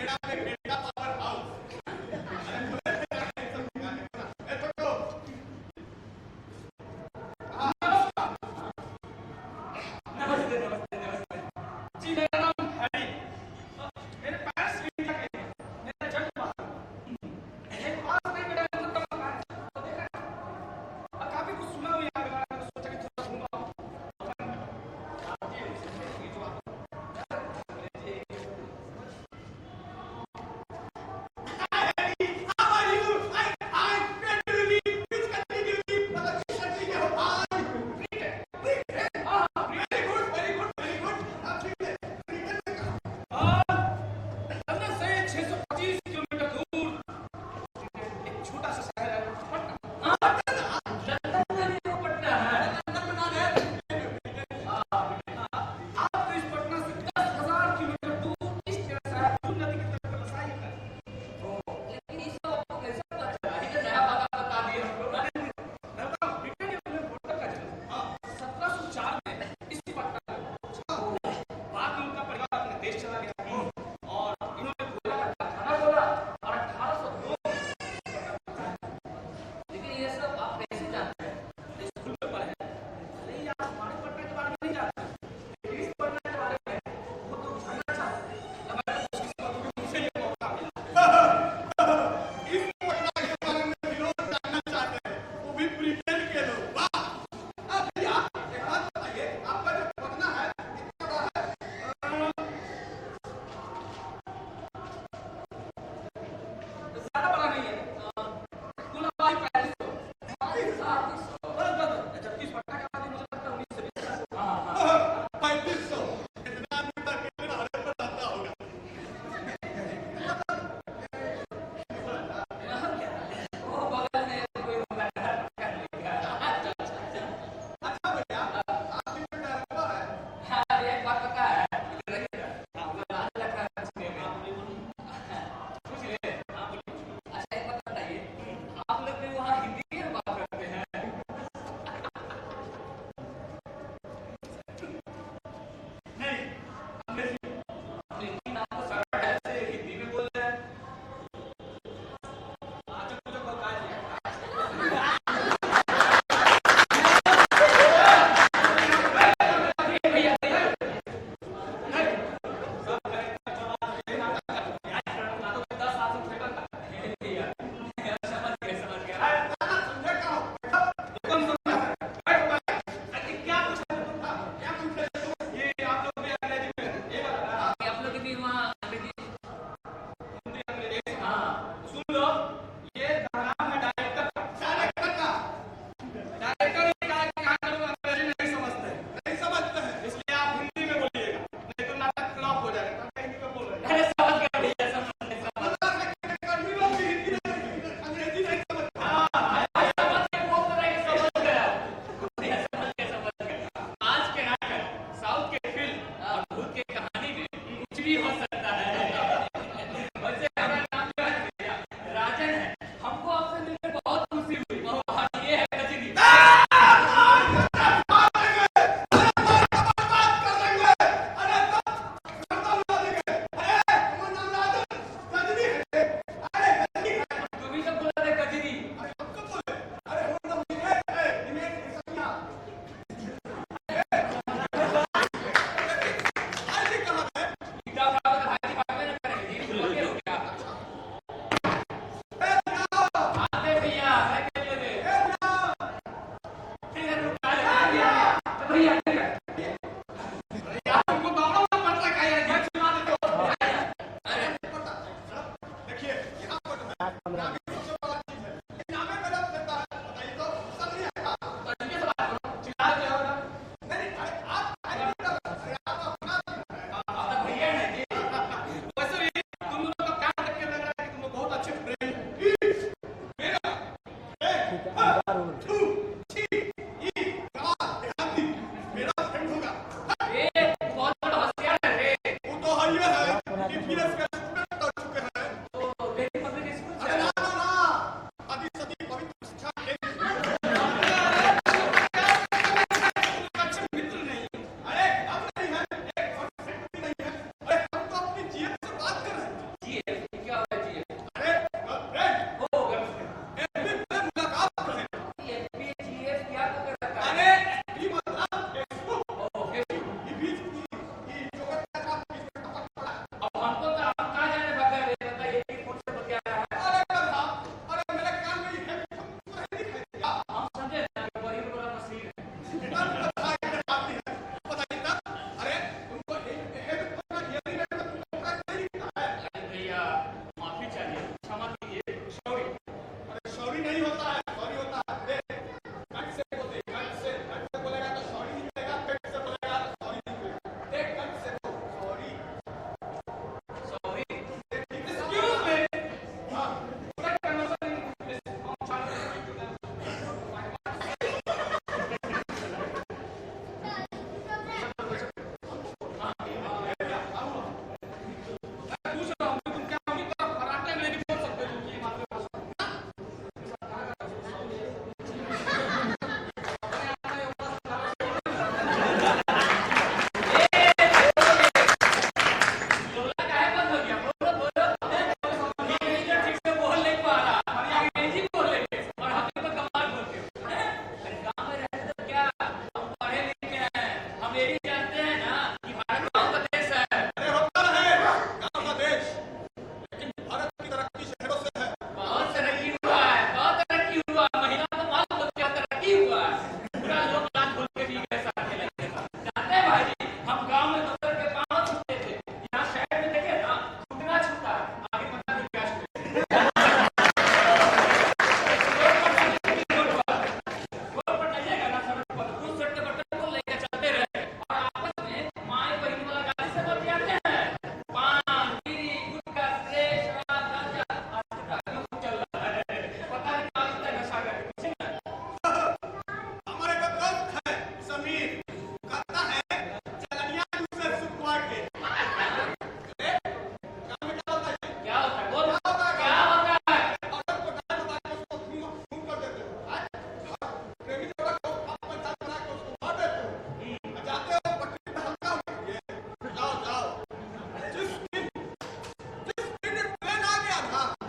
नमस्ते नमस्ते नमस्ते। जी मेरा नाम हरी। मेरे पेरेंट्स इंडिया के हैं। मेरा जन्म वहाँ। एक पास में मेरा मतलब तो देख रहे हैं। और काफी कुछ सुना हुआ है आपके बारे में, तो सोचा कि थोड़ा घूमा। जी, ये जो आप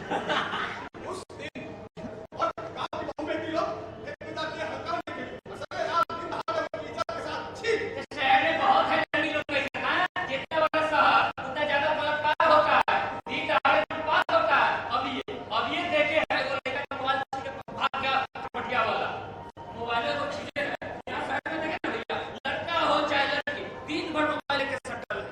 उस दिन और गांव की बहू बेटी लोग एक पिता के हल्का नहीं खेली असले रात दिन दहाड़े अपनी इज्जत के साथ छी शहर में बहुत है लड़की लोग कैसे हैं, जितना बड़ा शहर उतना ज्यादा बलात्कार होता है, दिन दहाड़े उत्पात होता है। अब ये देखे हैं वो लड़का मोबाइल के भाग गया चपटिया वाला, मोबाइल को छीने है। यहाँ शहर में देखे ना भैया, लड़का हो चाहे लड़की, दिन भर मोबाइल के सटल है,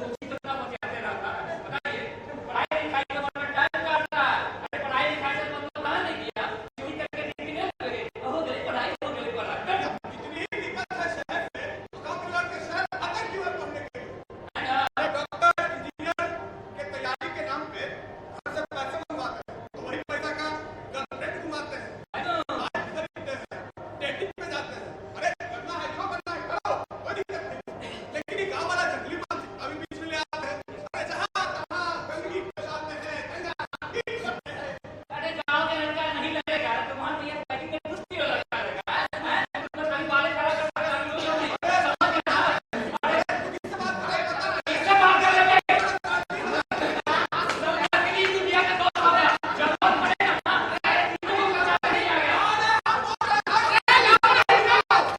उसी कितना बतियाते रहता है। बताइए पढ़ाई लिखाई का मतलब टाइम काटता है। अरे पढ़ाई लिखाई से मतलब कहा नहीं किया, चोरी करके निकलने लगे, हो गई पढ़ाई, हो गई पढ़ाई। इतनी ही दिक्कत है शहर से तो कम लड़के शहर आते क्यों है पढ़ने के लिए है ना? डॉक्टर इंजीनियर के तैयारी के नाम पे घर से पैसे मंगवाते हैं तो वही पैसा का गर्लफ्रेंड घुमाते हैं है ना? बाइक खरीदते हैं डेटिंग पे जाते हैं अरे करना है जो करना है करो कोई दिक्कत नहीं लेकिन ये गाँव वाला जंगली बात अभी बीच में ले आते हैं अरे जहाँ तहाँ गंदगी फैलाते हैं दंगा ठीक करते हैं अरे गाँव के लड़का नहीं लगेगा तो मान लिया पैकिंग में कुश्ती हो लगा रहेगा, हैं? तो कभी बाले खड़ा कर सकते हैं, हम लोग नहीं। समझ गए ना? किससे बात करें पता नहीं इससे बात कर लेंगे। लड़का के लिए दुनिया का दोस्त हो गया, जब बात पड़ेगा ना, अरे तीनों को मजा नहीं आएगा।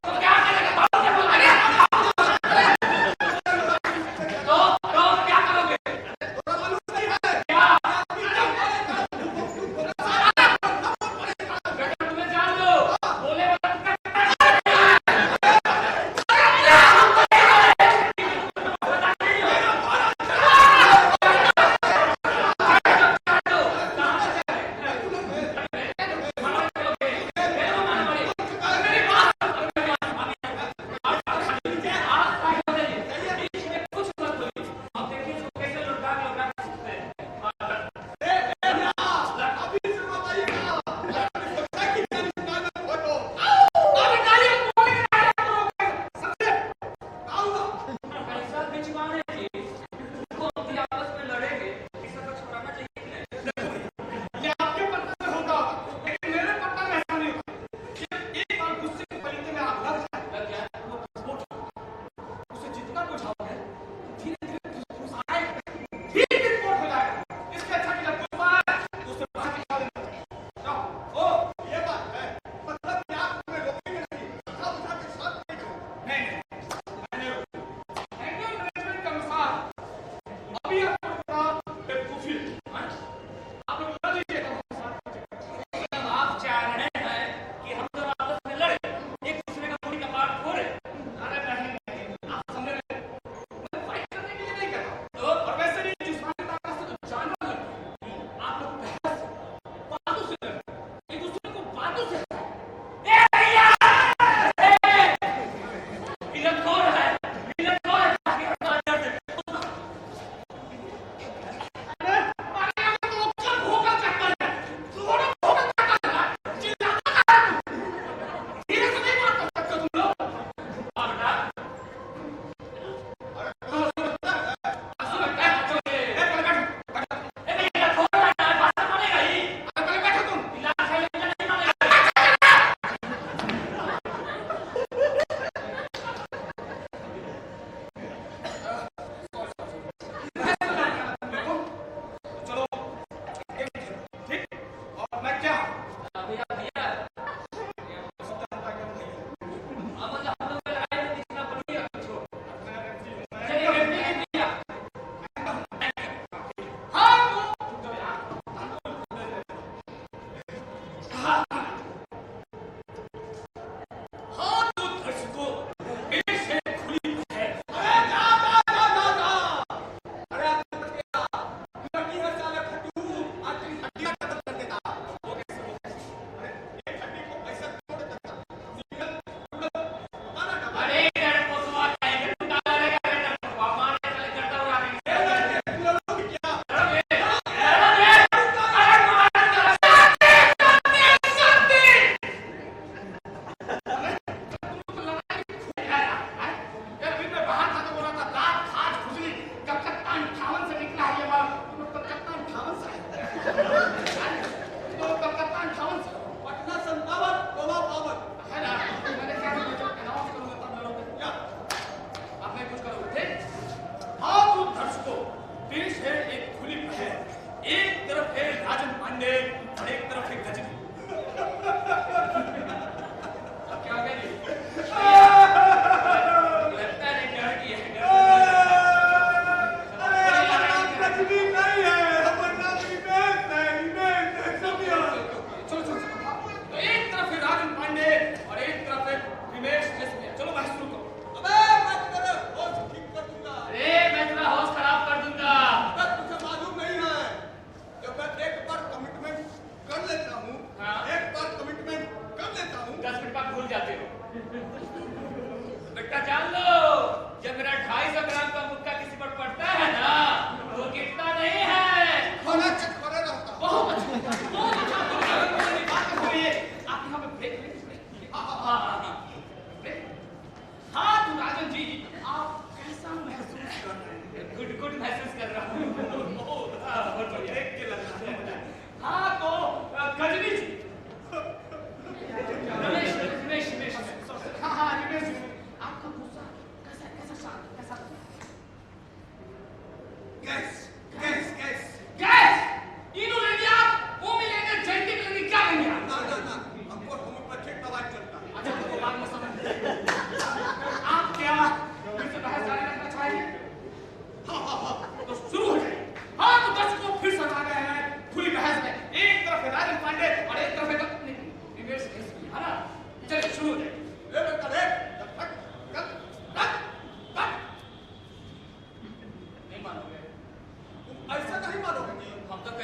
तो क्या करेंगे? बात से बोलेंगे। तो क्या करोगे? थोड़ा मालूम नहीं है क्या? बेटा तुम्हें जान लो, बोले वाला कुछ मत बोलिए। अब देखिए इसको कैसे लौटा सकते हैं। अभी से बताइएगा लगता है कि जान सुनाना हो तो अरे गाली बोलेंगे, सबसे आऊंगा पैसा भिजवाने की वो भी आपस में लड़ेंगे, इसका कुछ कराना चाहिए कि नहीं? ये आपके पत्ता में होगा लेकिन मेरे पत्ता में ऐसा नहीं होगा एक बार गुस्से के पलीते में आग लग जाए लग जाए तो वो विस्फोट उसे जितना बुझाओगे धीरे धीरे आएगा ठीक विस्फोट हो जाएगा इससे अच्छा कि जब गुस्सा आए तो उसे बाहर निकाल देना ओ ये बात है मतलब कि आप हमें रोकेंगे नहीं अच्छा बुझा के साथ नहीं करो नहीं एंगल मैनेजमेंट के अनुसार अभी आपको बेवकूफी है आप लोग लड़ लीजिएगा हमारे साथ मतलब आप चाह रहे हैं कि हम दोनों आपस में लड़े, एक दूसरे का मुड़ी का पार्ट फोड़े। अरे नहीं आप समझ रहे हैं मैं फाइट करने के लिए नहीं कर रहा तो और वैसे भी जिस्मानी ताकत से तो जानवर लगते हैं आप लोग बहस बातों से लड़ते हैं एक दूसरे को बातों से ए भैया, मिलन कौन है? मिलन कौन है? ताकि हमारा दर्द अरे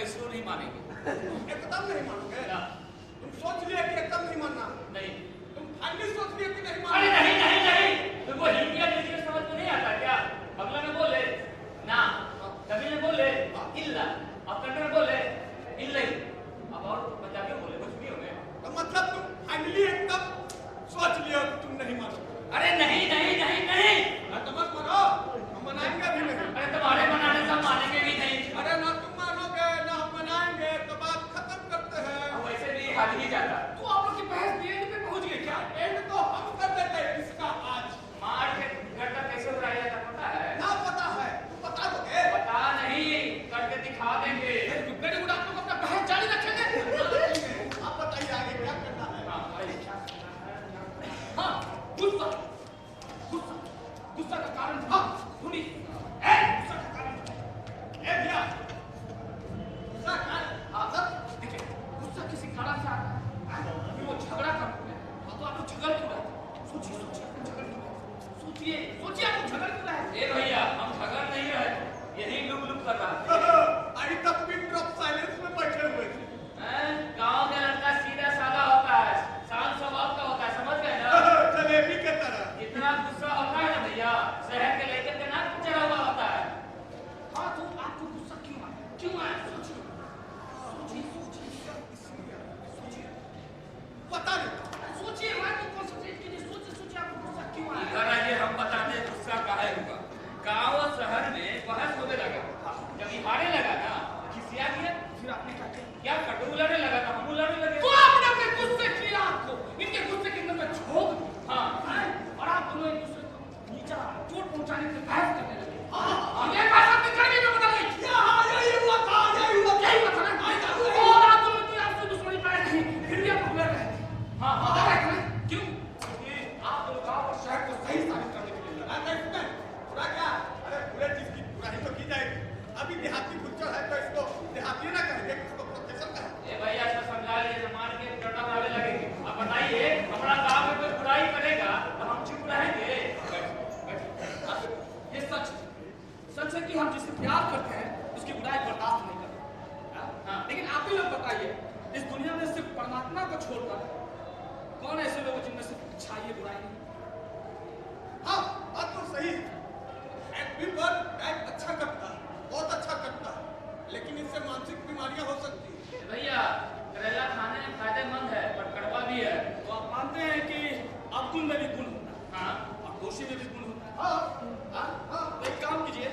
कैसे नहीं मानेंगे? एकदम नहीं मानोगे? ना। तुम सोच लिए कि एकदम नहीं मानना? नहीं। तुम फाइनली सोच लिए कि नहीं अरे मानना? नहीं नहीं नहीं, तुमको हिंदी या इंग्लिश समझ में नहीं आता क्या? बंगला में बोले ना, तमिल में बोले इल्ला, और कन्नड़ में बोले इल्लई, अब और पंजाबी में बोले कुछ भी हो गए। तो मतलब तुम फाइनली एकदम सोच लिए हो कि तुम नहीं मानोगे? अरे नहीं नहीं नहीं नहीं, तो मत मानो, हम मनाएंगे भी नहीं। अरे तुम्हारे बनाने से हम मानेंगे भी नहीं। अरे ना तुम मानोगे ना हम मनाएंगे, तो बात खत्म करते हैं। अब वैसे भी हाल ही जाता। तो आप लोग की बहस एंड पे पहुंच गई क्या? एंड तो हम कर देते हैं इसका आज। मार के गड्ढा कैसे उड़ाया जाता पता है? ना पता है, बता दोगे? पता नहीं, करके दिखा देंगे। वेरी गुड, आप लोग अपना बहस जारी रखेंगे। आप बताइए आगे क्या करना है? हाँ, भाई। हाँ, गुस्सा गुस्सा गुस्सा का कारण था। सुनिए, गुस्सा का कारण भैया, गुस्सा का मतलब देखिए, गुस्सा किसी कारण से आता है। फिर वो झगड़ा करते हैं, तो आप लोग झगड़ क्यों रहे थे? सोचिए सोचिए, आप झगड़ क्यों रहे थे? सोचिए सोचिए, आप लोग झगड़ क्यों रहे थे? ए भैया, हम झगड़ नहीं रहे, यही लुक लुक कर रहा था। अभी तक पिन ड्रॉप साइलेंस में बैठे हुए थे। गांव का लड़का सीधा साधा होता है, शांत स्वभाव का होता है, समझ गए ना? जलेबी के तरह। इतना गुस्सा होता है ना भैया, शहर के लड़के के नाक पे चढ़ा हुआ होता है। हाँ, तो आपको गुस्सा क्यों आया? क्यों आया? सोचिए सोचिए सोचिए, इसलिए सोचिए, पता नहीं, सोचिए, मैं तो कंसंट्रेट कीजिए, सोचिए सोचिए, आपको गुस्सा क्यों आया? इधर आइए, हम बताते हैं गुस्सा काहे होगा। गांव और शहर में बहस होने लगा, जब ये हारने लगा ना, खिसिया गया, फिर आपने क्या किया? क्या कटु उलटने लगा था, हम उलटने लगे। तो आपने अपने गुस्से किया, आपको इनके गुस्से के अंदर में झोंक दिया। हाँ, और आप दोनों एक दूसरे को नीचा चोट पहुंचाने के लिए बहस करने लगे। ये बात आपने कड़वी में बदल गई। हाँ, यही हुआ था, यही हुआ था ना। और आप दोनों कोई आपसे दुश्मनी पाए नहीं, फिर भी आप लोग लड़ रहे थे। हाँ, हाँ, लड़ रहे थे, क्यों? क्योंकि आप लोग गाँव और शहर को सही साबित करने के लिए लड़ रहे थे। बुरा क्या? अरे बुरे चीज की बुराई तो की जाएगी। अभी देहाती गुच्चर है तो इसको देहाती ना कहेंगे, इसको प्रोफेसर कहेंगे। ए भैया, इसको समझा लीजिए, मान के डंडा मारने लगेंगे। अब बताइए, हमारा गांव में कोई बुराई करेगा तो हम चुप रहेंगे? ये सच है कि हम जिससे प्यार करते हैं उसकी बुराई बर्दाश्त नहीं करते। हाँ। लेकिन आप ही लोग बताइए, इस दुनिया में सिर्फ परमात्मा को छोड़कर कौन ऐसे लोग हैं जिनमें सिर्फ अच्छाई है, बुराई नहीं? हाँ, बात तो सही है। अच्छा करता है, बहुत अच्छा करता है, लेकिन इससे मानसिक बीमारियां हो सकती हैं। भैया, करेला खाने में फायदेमंद है पर कड़वा भी है। तो आप मानते हैं कि अब्दुल में भी गुण होता है? हाँ, और दोषी में भी गुण होता है? हाँ, तो एक काम कीजिए,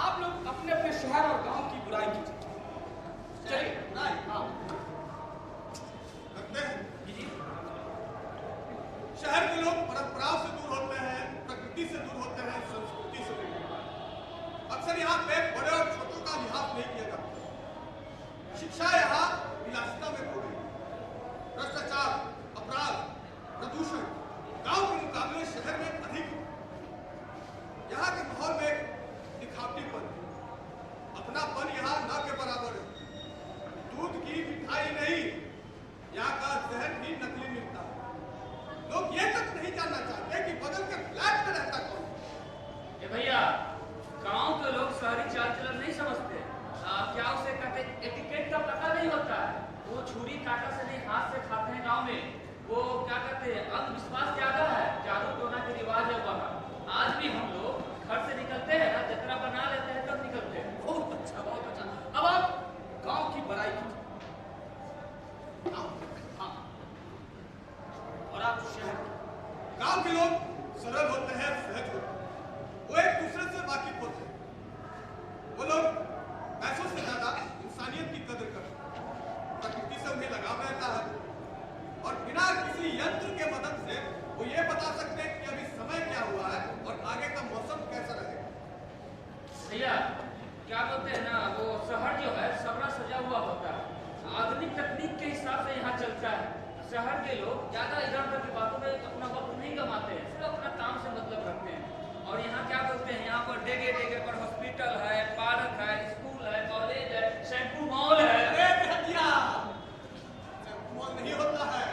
आप लोग अपने अपने शहर और गांव की बुराई कीजिए। चलिए, हाँ, करते हैं। कीजिए। शहर के लोग परंपराओं से दूर होते हैं, प्रकृति से दूर होते हैं, संस्कृति से दूर होते हैं। अक्सर यहाँ पे बड़े और छोटों का लिहाज नहीं किया जाता। शिक्षा यहाँ विलासिता में खो गई। भ्रष्टाचार, अपराध, प्रदूषण गांव के मुकाबले शहर में अधिक है। यहाँ के माहौल में दिखावटीपन, अपनापन यहाँ न के बराबर है। दूध की मिठाई नहीं, यहाँ का जहर भी नकली मिलता है। लोग ये तक नहीं जानना चाहते कि बगल के फ्लैट में रहता कौन है। ए भैया, गांव के लोग शहरी चाल चलन नहीं समझते। क्या उसे कहते, एटिकेट का पता नहीं होता है। वो छुरी कांटा से नहीं, हाथ से खाते हैं गांव में। वो क्या कहते हैं, अंधविश्वास ज्यादा है, जादू टोना के रिवाज है वहाँ। आज भी हम लोग घर से निकलते हैं ना, जतरा बना लेते हैं तब निकलते हैं। बहुत अच्छा, बहुत अच्छा। अब आप गांव की बड़ाई कीजिए। हाँ, और आप शहर, गांव के लोग सरल होते हैं, सहज होते हैं, वो एक दूसरे से वाकिफ होते हैं। वो लोग पैसों से ज्यादा इंसानियत की कदर करते हैं। प्रकृति से उन्हें लगाव रहता है और बिना किसी यंत्र के मदद से वो ये बता सकते हैं कि अभी समय क्या हुआ है और आगे का मौसम कैसा रहेगा। भैया, क्या बोलते हैं ना, वो शहर जो है सबरा सजा हुआ होता है, आधुनिक तकनीक के हिसाब से यहाँ चलता है। शहर के लोग ज्यादा इधर उधर की बातों में अपना वक्त नहीं गंवाते हैं, सिर्फ अपना काम से मतलब रखते हैं। और यहाँ क्या बोलते हैं, यहाँ पर डेगे डेगे पर हॉस्पिटल है, पार्क है, स्कूल है, कॉलेज है, शैम्पू मॉल है। मॉल नहीं होता है,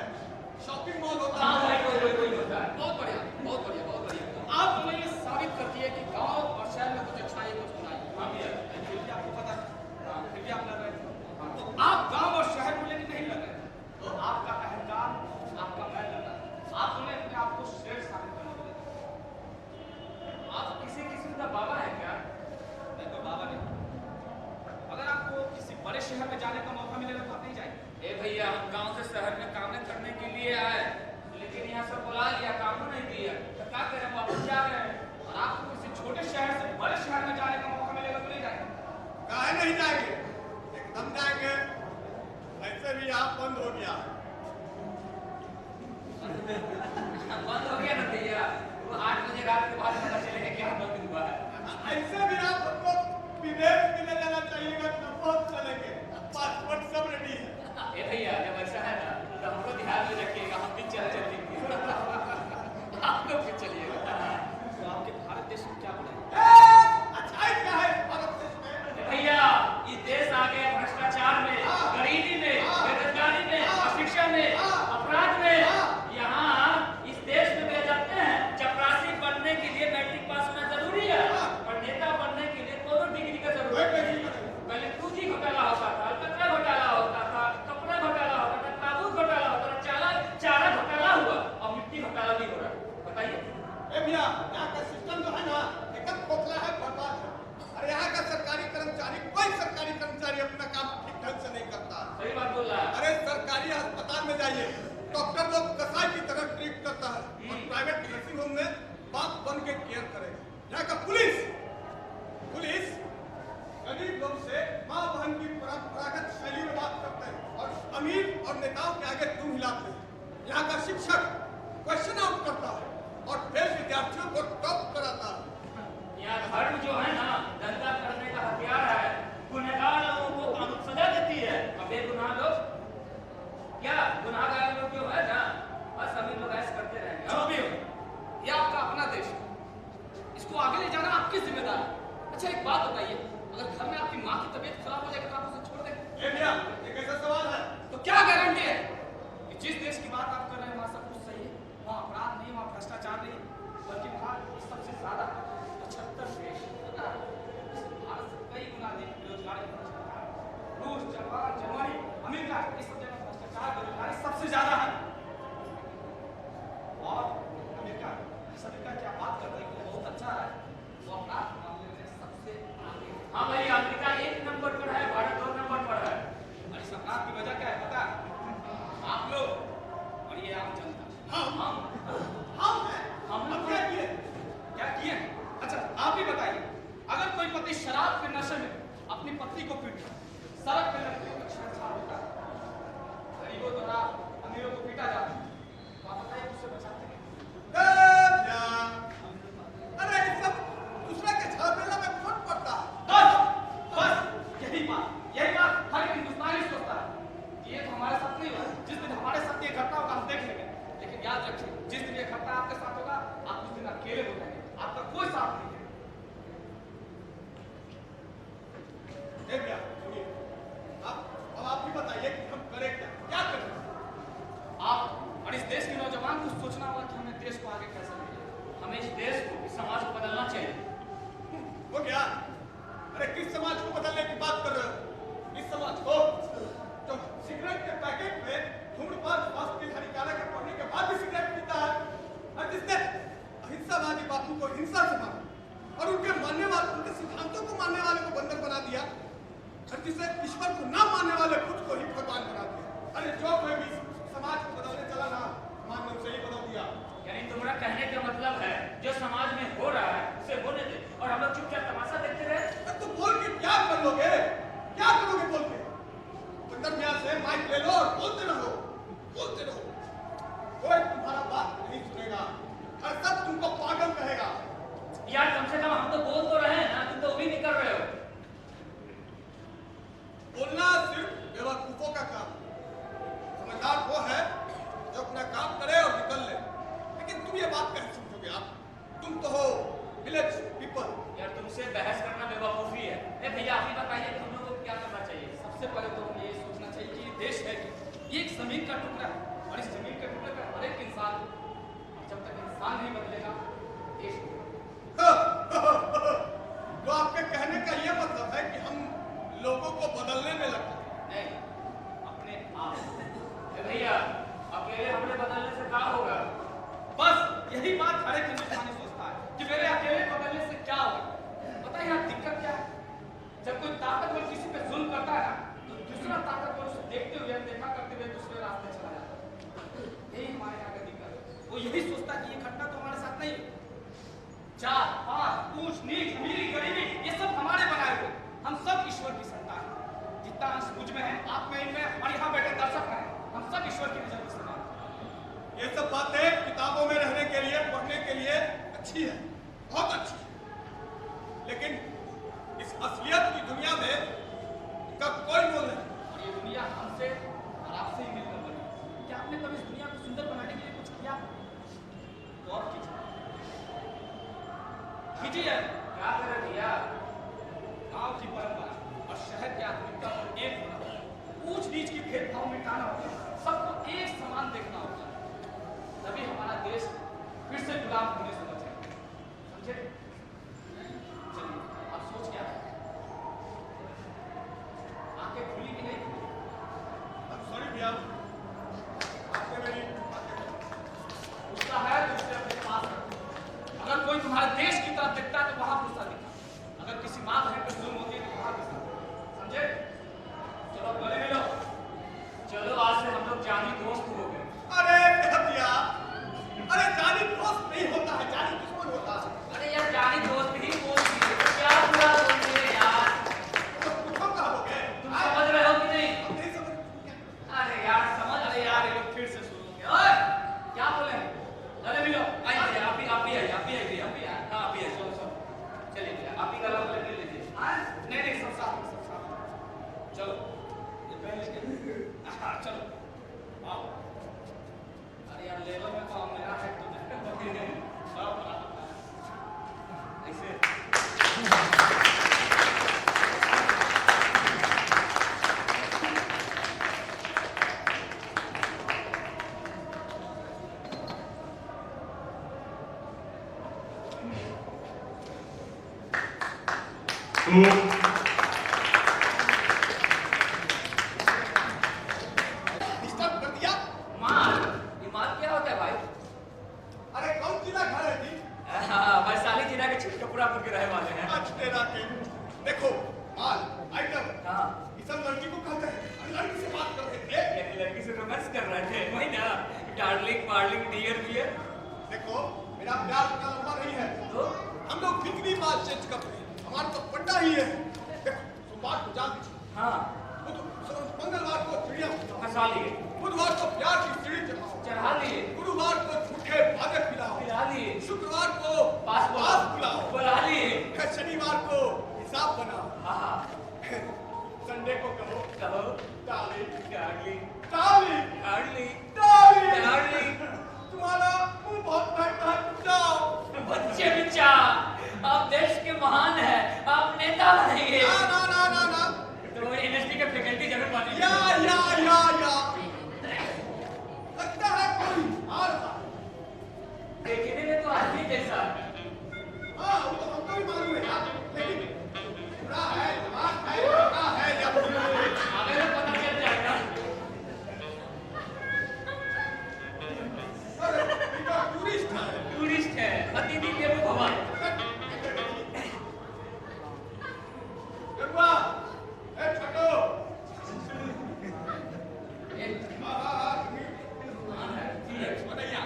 शॉपिंग मॉल होता है। वही होता है। बहुत बढ़िया, बहुत बढ़िया, बहुत बढ़िया। आप हमें ये साबित करती है कि गांव और शहर में कुछ अच्छा है, कुछ बुरा है। हाँ भैया, फिर भी आपको पता है, फिर भी आप लड़ रहे हैं। बड़े शहर में जाने का मौका मिलेगा तो आप नहीं जाएंगे? ए भैया, हम गांव से शहर में काम करने के लिए आए, लेकिन यहाँ सब बुला लिया, काम नहीं दिया, तो क्या करें, वापस जा रहे हैं। और आपको किसी छोटे शहर से बड़े शहर में जाने का मौका मिलेगा तो नहीं जाएंगे? काहे नहीं जाएंगे? एकदम जाएंगे। ऐसे भी आप बंद हो गया। बंद हो गया ना भैया, वो 8 बजे रात के बाद पता चलेगा क्या बंद हुआ है। ऐसे भी आप हमको विदेश के लिए जाना चाहिएगा तो बहुत चलेंगे, पासपोर्ट सब रेडी है। ए भैया, जब ऐसा है ना तो हमको ध्यान में रखिएगा, हम भी चलेंगे। आप लोग भी चलिएगा। तो आपके भारत देश में क्या बना? अच्छाई क्या है भारत देश में? भैया, ये देश आ गया भ्रष्टाचार में, गरीबी में, बेरोजगारी में, अशिक्षा में, अपराध में। यहाँ इस देश में वे जाते हैं चपरासी बनने के लिए मैट्रिक पास होना जरूरी है, और नेता बनने के लिए दोनों डिग्री का जरूरत है। पहले दूधी घोटाला होता था, कचरा घोटाला होता था, कपड़ा घोटाला होता था, ताबूत घोटाला होता था, चारा घोटाला हुआ, और मिट्टी घोटाला भी हो रहा है। बताइए ए भैया, यहाँ का सिस्टम जो है ना एकदम खोखला है, बर्बाद है। अरे यहाँ का सरकारी कर्मचारी, कोई सरकारी कर्मचारी अपना काम ठीक ढंग से नहीं करता। सही बात बोल रहा है। अरे सरकारी अस्पताल में जाइए, डॉक्टर लोग कसाई की तरह ट्रीट करता है, और प्राइवेट नर्सिंग होम में बाप बन के केयर करेगा। यहाँ का पुलिस गरीब लोग से माँ बहन की परंपरागत शैली में बात करते हैं, और अमीर और नेताओं के आगे तुम हिलाते हैं। यहाँ का शिक्षक क्वेश्चन आउट करता है और फेल विद्यार्थियों को टॉप कराता है। यहाँ धर्म जो है ना दंगा करने का हथियार है, गुनहगार लोगों को कानून सजा देती है, और बेगुनाह लोग क्या गुनाहगार लोग जो है ना बस अमीर लोग ऐसे करते रहेंगे। जो भी हो, ये आपका अपना देश है, इसको आगे ले जाना आपकी जिम्मेदारी है। अच्छा एक बात बताइए, अगर घर में आपकी माँ की तबीयत खराब हो जाएगी तो आप उसे छोड़ देंगे? ए भैया, ये कैसा सवाल है? तो क्या गारंटी है कि जिस देश की बात आप कर रहे हैं वहाँ सब कुछ सही है, वहाँ अपराध नहीं, वहाँ भ्रष्टाचार नहीं, बल्कि वहाँ सबसे ज्यादा 75 देश है ना, इस भारत से कई गुना अधिक बेरोजगारी भ्रष्टाचार, रूस, जापान, जर्मनी, अमेरिका, इस सब जगह भ्रष्टाचार बेरोजगारी सबसे ज्यादा है। और अमेरिका क्या बात कर रहे हैं, बहुत अच्छा है, वो अपराध मामले में सबसे आगे है। हाँ भाई, अमेरिका 1 नंबर पर है, भारत 2 नंबर पर है। और इस अपराध की वजह क्या है पता है? आप लोग और ये आम जनता। हम हैं। हम लोग क्या किए? क्या किए? अच्छा आप ही बताइए, अगर कोई पति शराब के नशे में अपनी पत्नी को पीटता, सड़क पे लड़कियों का छेड़छाड़ होता, गरीबों द्वारा अमीरों को पीटा जाता, तो आप बताइए उससे बचाते हैं? अरे ये सब दूसरे के झमेला में फट पड़ता है। बस यही बात हर एक हिंदुस्तानी सोचता है। ये तो हमारे साथ नहीं हुआ, जिस दिन हमारे साथ ये घटना होगा हम देख लेंगे, लेकिन याद रखिए जिस दिन ये घटना आपके साथ होगा आप उस दिन अकेले हो जाएंगे, आपका कोई साथ नहीं है। ए भैया, सुनिए, अब आप ही बताइए कि हम करें क्या करें? आप और इस देश के नौजवान को सोचना होगा कि हमें देश को आगे कैसे ले जाए। हमें इस देश को, इस समाज को बदलना चाहिए। वो क्या? अरे किस समाज को बदलने की बात कर रहे हो? इस समाज को जो सिगरेट के पैकेट में धूम्रपान स्वास्थ्य की हानिकारक है पढ़ने के बाद भी सिगरेट पीता है, और जिसने अहिंसावादी बापू को हिंसा से मारा और उनके मानने वाले, उनके सिद्धांतों को मानने वाले को बंधक बना दिया, और जिसे ईश्वर को न मानने वाले खुद को ही भगवान बना दिया। अरे जो कोई भी समाज को बदलने चला ना, मान ने उसे ही बदल दिया। यानी तुम्हारा कहने का मतलब है जो समाज में हो रहा है उसे होने दे, और हम लोग चुपचाप तमाशा देखते रहे। तो बोल के क्या कर लोगे? क्या करोगे बोल के? अंदर में से माइक ले लो और बोलते रहो। कोई तुम्हारा बात नहीं सुनेगा, और सब तुमको पागल कहेगा। यार कम से कम हम तो बोल तो रहे हैं ना, तुम तो वो भी नहीं कर रहे हो। बोलना सिर्फ बेवकूफों का काम, समझदार वो है जो अपना काम करे और निकल ले। लेकिन तुम ये बात कैसे समझोगे? तुम तो हो विलेज पीपल। यार तुमसे बहस करना बेवकूफी है। ए भैया आप ही बताइए कि हम लोगों को क्या करना चाहिए? सबसे पहले तो हमें ये सोचना चाहिए कि ये देश है कि ये एक जमीन का टुकड़ा है, और इस जमीन के टुकड़े पर हर एक इंसान, जब तक इंसान नहीं बदलेगा देश तो आपके कहने का ये मतलब है कि हम लोगों को बदलने में लगते हैं? नहीं, अपने आप। ए भैया अकेले हमने बदलने से क्या होगा? बस यही बात हर एक हिंदुस्तानी सोचता है कि मेरे अकेले बदलने से क्या होगा। पता है यहाँ दिक्कत क्या है? जब कोई ताकतवर किसी पे जुल्म करता है ना, कि ये घटना तो हमारे साथ नहीं है। जात पात ऊंच नीच अमीरी गरीबी ये सब हमारे बनाए हुए। हम सब ईश्वर की संतान हैं। जितना अंश मुझ में है, आप में, इनमें और यहाँ बैठे दर्शक हैं, हम सब ईश्वर की नजर में समान हैं। ये सब बातें किताबों में रहने के लिए, पढ़ने के लिए अच्छी है, बहुत अच्छी है, लेकिन इस असलियत की दुनिया में इनका कोई मोल नहीं। और ये दुनिया हमसे और आपसे ही मिलकर बनी। क्या आपने कभी इस दुनिया को सुंदर बनाने के लिए कुछ किया? गौर कीजिए, क्या करे भैया? गांव की परंपरा और शहर की आधुनिकता को एक होना, ऊंच नीच की भेदभाव मिटाना होगा, सबको एक समान देखना होगा, तभी हमारा देश फिर से गुलाम होने से बचेगा। समझे? चलिए, आप सोच क्या रहे हैं? आंखें खुली कि नहीं खुली? सॉरी भैया, आपने मेरी गुस्सा है तो उसे अपने पास रखो। अगर कोई तुम्हारे देश की तरफ देखता है तो वहां गुस्सा दिखा। अगर किसी माँ बहन पर जुल्म होती है तो वहां गुस्सा दिखा। समझे? चलो गले मिलो। चलो आज से हम लोग जानी दोस्त हो गए। अरे भैया, अरे जानी दोस्त नहीं होता है, जानी दुश्मन होता है। अरे यार जानी दोस्त ही बोलती है, क्या बुरा बोलती है यार? तो पूछो क्या हो गए? तुम समझ रहे हो कि नहीं? अब नहीं समझ क्या? अरे यार समझ, अरे यार ये लोग फिर से शुरू हो गए। ओए क्या बोले? गले मिलो। आइए, आप भी आइए, आप भी आइए, आप भी आइए। हाँ आप भी आइए, चलो चलो चलिए भैया, आप ही गला मिल लीजिए। हाँ नहीं नहीं, सब साथ में, सब साथ में। चलो ये पहन लेके, हाँ चलो आओ। अरे यार लेवल में तो मेरा है तो सब ऐसे। डिस्टर्ब कर दिया? माल, ये माल क्या होता है भाई? अरे कौन जिला घर है जी? हाँ, वैशाली जिला के छिटकपुरापुर के रहने वाले हैं। आज तेरा के देखो माल आइटम, हाँ, ये सब लड़की को कहते हैं। हम लड़की से बात कर रहे थे। ये लड़की से रोमांस कर रहे थे, वही ना? डार्लिंग वार्लिंग डियर डियर। देखो मेरा प्यार इतना लंबा नहीं है, तो हम लोग कितनी बार चेंज कर रहे हैं, हमारा तो पट्टा ही है। देखो सोमवार को जान दीजिए, हाँ, मंगलवार को चिड़िया, फंसा लिए, बुधवार को प्यार की सीढ़ी चढ़ाओ, चढ़ा लिए, गुरुवार को झूठे भागे पिलाओ, पिला लिए, शुक्रवार को पास बुलाओ, बुला लिए, फिर शनिवार को हिसाब बनाओ, हाँ, संडे को कहो कहो darling darling darling darling darling darling. तुम्हारा मुंह बहुत महंगा है, जाओ। बच्चे बिच्चा, आप देश के महान हैं, आप नेता बनेंगे। ना ना ना ना ना, तो एनएसडी के फैकल्टी जरूर बनेंगे। या लगता है कोई आ रहा है। देखने में तो आदमी जैसा है। हाँ वो तो हमको भी मालूम है यार, लेकिन बुरा है, जवान है, लड़का है या हमें तो पता चल जाएगा। अरे ये तो टूरिस्ट है। टूरिस्ट है, अतिथि देवो भव। गरुआ, ए छोटो, हाँ, महान है, ठीक है। छोटैया।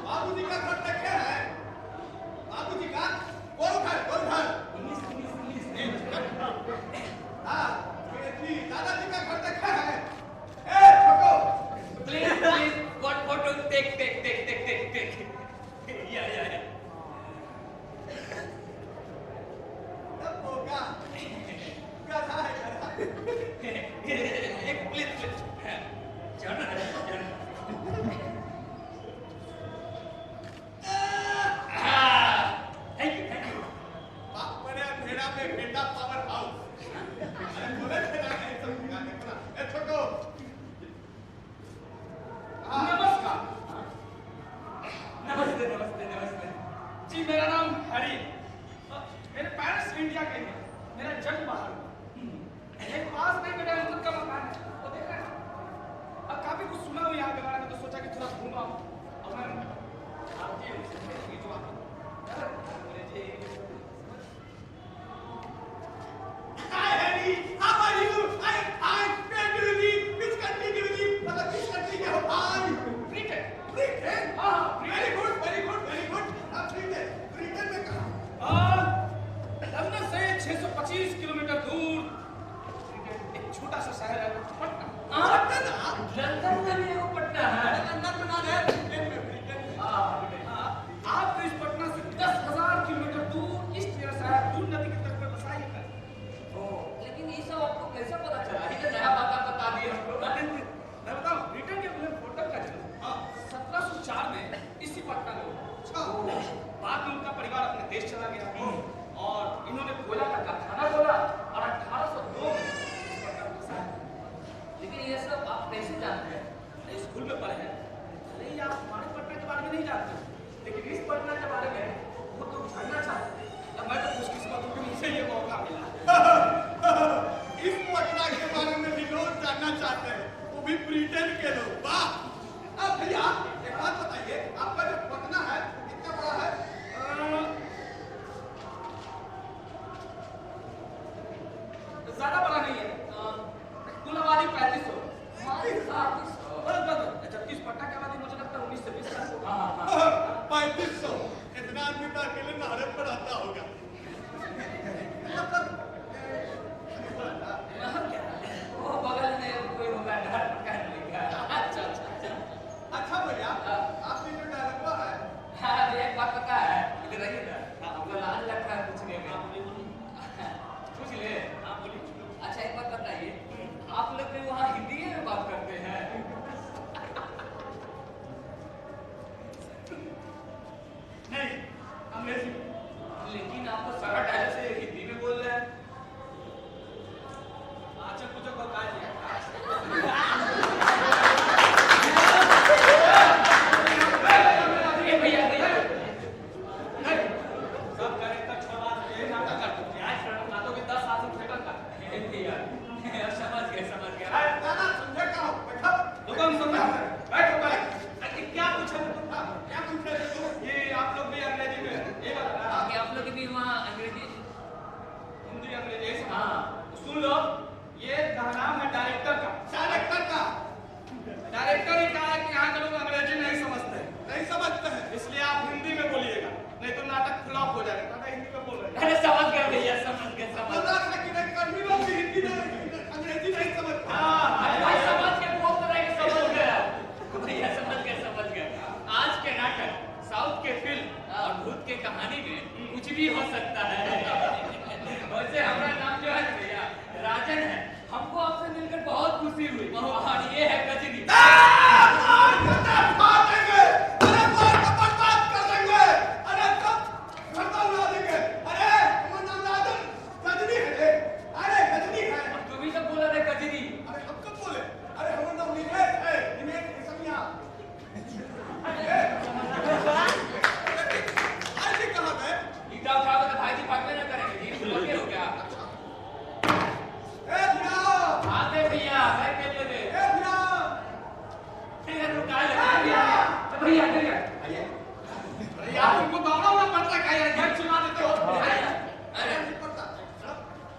बाबूजी का घर देखे हैं? बाबूजी का गोलघर, गोलघर। हाँ, ये जी, दादाजी का घर देखा है? ए छोटो, please please what photo take या तब होगा। गधा है, गधा। एक प्लीज चल थैंक यू। बाप बड़े अंधेरा में बेटा पावर हाउस। अरे बोले थे ना ये सब सिखाने को ना। ए छोटो, नमस्कार। नमस्ते नमस्ते नमस्ते जी, मेरा नाम हरी। मेरे पेरेंट्स इंडिया के हैं, मेरा जन्म बाहर हुआ। मेरे पास में मेरा अंकल का मकान है, वो देख रहे हैं। अब काफी कुछ सुना हुआ यहाँ के बारे में, तो सोचा कि थोड़ा घूमा और मैं भारतीय हूँ, ये जो आप अंग्रेजी Hi Harry, how are you? I great to live. Which country do you live? मतलब किस 25 किलोमीटर दूर एक छोटा सा शहर है पटना। लंदन में भी वो पटना है। लंदन बना है ब्रिटेन में, ब्रिटेन में। आपको इस पटना से 10,000 किलोमीटर दूर इस तरह शहर दूर नदी की तट पर बसा ही है। लेकिन ये सब आपको कैसे पता चला? ये तो नया बात आप बता दिए हमको। मैं बताऊं, ब्रिटेन के विलियम फोर्टन का जन्म 1704 में इसी पटना में हुआ। बाद में उनका परिवार अपने देश चला गया और इन्होंने कोयला का कारखाना खोला और 1802 में इस पटना में बसाया। लेकिन ये सब आप कैसे जानते हैं? स्कूल में पढ़े हैं, भले ही आप हमारे पटना के बारे में नहीं जानते, लेकिन इस पटना के बारे में वो तो जानना चाहते हैं। अब मैं तो खुशकिस्मत हूँ कि मुझे ये मौका मिला। इस पटना के बारे में भी लोग जानना चाहते हैं, वो भी ब्रिटेन के लोग। वाह! अब भैया एक बात बताइए, आपका जो पटना है वो कितना बड़ा है? ज्यादा बड़ा नहीं है, कुल आबादी 3500। जबकि इस पटना की आबादी मुझे लगता है 19 से 20 लाख होगी। 3500। इतना आदमी तो अकेले नहरे पर आता होगा। मतलब वो बगल में कोई होगा घर पकड़ लेगा। अच्छा भैया, आपने जो डायलॉग है हाँ, एक बात पता है, इधर आइए ना, आपको लाज लगता है पूछने में। पूछ ले। अच्छा एक बात बताइए, आप लोग भी वहाँ हिंदी में बात करते हैं? नहीं, अंग्रेजी। लेकिन आप तो सारा डायलॉग से हिंदी में बोल रहे हैं। अच्छा कुछ बता दिया। भैया भैया सब करेक्टर छोड़ा के नाटक करते हैं। आज नाटकों के 10 साल से थिएटर का। भैया समझ गए। ना समझे का हो बैठो। दुकान समझ बैठो पहले। अरे क्या पूछा तुम? क्या पूछ रहे थे तुम? ये आप लोग भी अंग्रेजी में ये बता आगे आप लोग भी वहाँ अंग्रेजी? हिंदी अंग्रेजी ऐसे हाँ। सुन लो, ये नाम है डायरेक्टर का। डायरेक्टर का डायरेक्टर ही कहा है कि यहाँ के लोग अंग्रेजी नहीं समझते, नहीं समझते हैं। इसलिए आप हिंदी में बोलिएगा, नहीं तो नाटक फ्लॉप हो जाएगा। नाटक हिंदी में बोल रहे हैं। अरे समझ गए भैया, समझ गए। मजाक है कि नहीं, कर्मी लोग भी हिंदी नहीं, अंग्रेजी नहीं समझते। अरे भाई समझ के बोल तो रहे कि समझ गए। भैया समझ गए। आज के नाटक, साउथ के फिल्म और भूत के कहानी में कुछ भी हो सकता है। वैसे हमारा नाम जो है भैया राजन है। हमको आपसे मिलकर बहुत खुशी हुई। और ये है गजनी। मार देंगे, अरे मार के बर्बाद कर देंगे, अरे सब गर्दा उड़ा देंगे। अरे हमारा नाम राजन गजनी है। अरे गजनी है। तुम ही तो बोला था गजनी। अरे हम कब बोले? अरे हमारा नाम निमेश है, निमेश केसरिया। आज ही कहा मैं। ईटा उठाओगे तो भाई जी पार्टी ना करेंगे जी। भूल गए हो क्या? ए भैया, आते भैया मैं खेल लेते। ए भैया, ठीक है रुका ले भैया। आइए। अरे यार तुमको दौड़ा हुआ पड़ता है क्या यार? घर चुना देते हो। अरे नहीं पड़ता।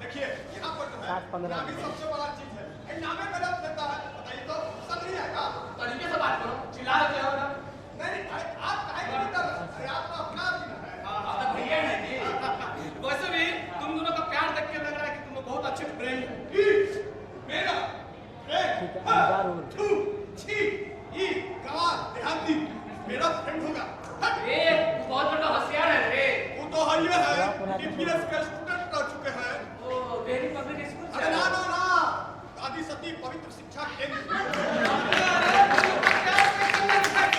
देखिए यहाँ पर जो है नाम ही सबसे बड़ा चीज है। ये नामे गलत लेता है, बताइए तो समझ नहीं आएगा। तरीके से बात करो, चिल्ला रहे हो ना। नहीं, अरे आप काहे के नहीं कर रहे? अरे आपका अपना आदमी है। अब तो भैया है जी। वैसे भी तुम दोनों का प्यार देख के लग रहा है कि तुम लोग बहुत अच्छे फ्रेंड हो। मेरा गवार देहाती मेरा फ्रेंड होगा। ए तू बहुत बड़ा होशियार है रे। वो तो है ये है डीपीएस का स्टूडेंट रह चुके हैं। ओ दिल्ली पब्लिक स्कूल अरे ना ना ना, आदि सती पवित्र शिक्षा केंद्र।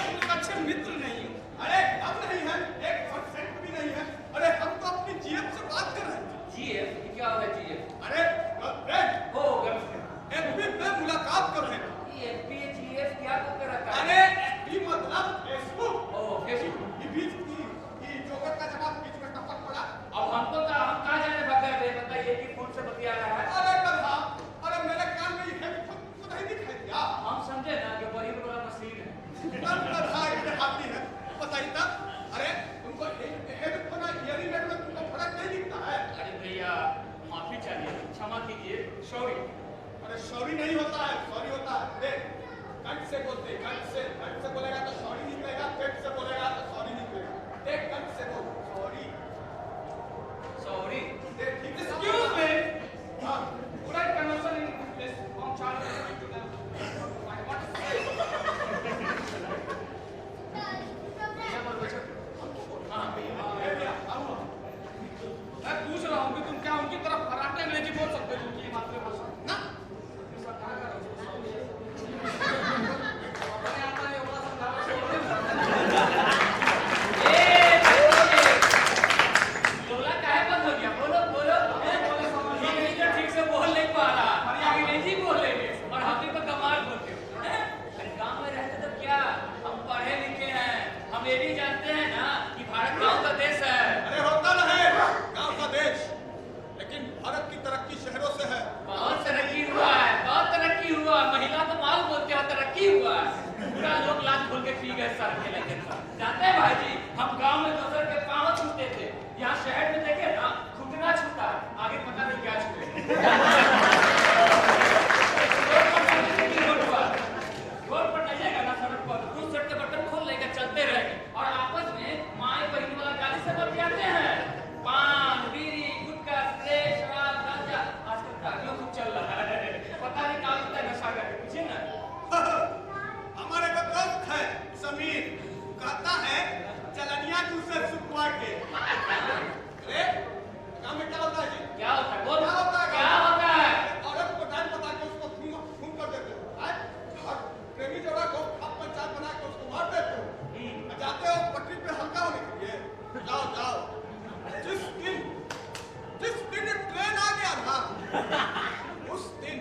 तुम अच्छे मित्र नहीं हो। अरे हम नहीं है, 1% भी नहीं है। अरे हम तो अपनी जीएफ से बात कर रहे हैं। जीएफ क्या होगा जीएफ? अरे गर्लफ्रेंड ओ गर्लफ्रेंड। एफबी पे मुलाकात कर रहे हैं। ये एफबी जीएफ क्या करके रखा है? अरे एफबी मतलब फेसबुक। ओ फेसबुक। ये बीच की जोकर का जवाब बीच में टपक पड़ा। अब हमको का हम कहाँ जाने बगैर रे? बताइए कि फोन से बतिया रहा है। अरे कहा, अरे मेरे कान में ये हेडफोन को नहीं दिखाई दिया। हम समझे ना कि बड़ी बड़ा मशीन है। कहा ये हाथी है, बताइए तब। अरे तुमको हेडफोन और इयरिंग में तुमको फर्क नहीं दिखता है? अरे भैया माफी चाहिए, क्षमा कीजिए, सॉरी। अरे सॉरी नहीं होता है, सॉरी होता है। देख कंठ से बोलते, कंठ से बोलेगा तो सॉरी निकलेगा, पेट से बोलेगा तो सॉरी निकलेगा। देख कंठ से बोल सॉरी। सॉरी। देख ठीक से Excuse me. भारत की तरक्की शहरों से है। बहुत तरक्की हुआ है, बहुत तरक्की हुआ। महिला तो माल बोलते हो, तरक्की हुआ है। पूरा लोग लाज खोल के पी गए सर के लेके। जानते हैं भाई जी, हम गांव में दूसरे के पांव छूते थे, यहाँ शहर में देखे ना घुटना छूता, आगे पता नहीं क्या छूते। रोड पर नहीं जाएगा ना, सड़क पर दूर सड़क के बटन खोल लेकर चलते रहेंगे और आपस में माए बहन वाला गाली से बतियाते हैं। पान, बीड़ी, गुटखा, सिगरेट, शराब, गांजा, आजकल गाड़ियों खूब चल रहा है। पता नहीं कहाँ होता है नशा करके, पूछिए ना। हमारे को दोस्त है समीर, कहता है चलनिया दूसरे सुखवा के। अरे काम में क्या होता है जी? क्या होता है? बोल। क्या होता है? क्या होता है? औरत को टाइम बता के उसको खून कर देते हो, और प्रेमी जोड़ा को आप पंचायत बना के उसको मार देते हो। जाते हो पटरी पे हल्का होने के लिए, जाओ जाओ। जिस दिन ट्रेन आ गया ना, उस दिन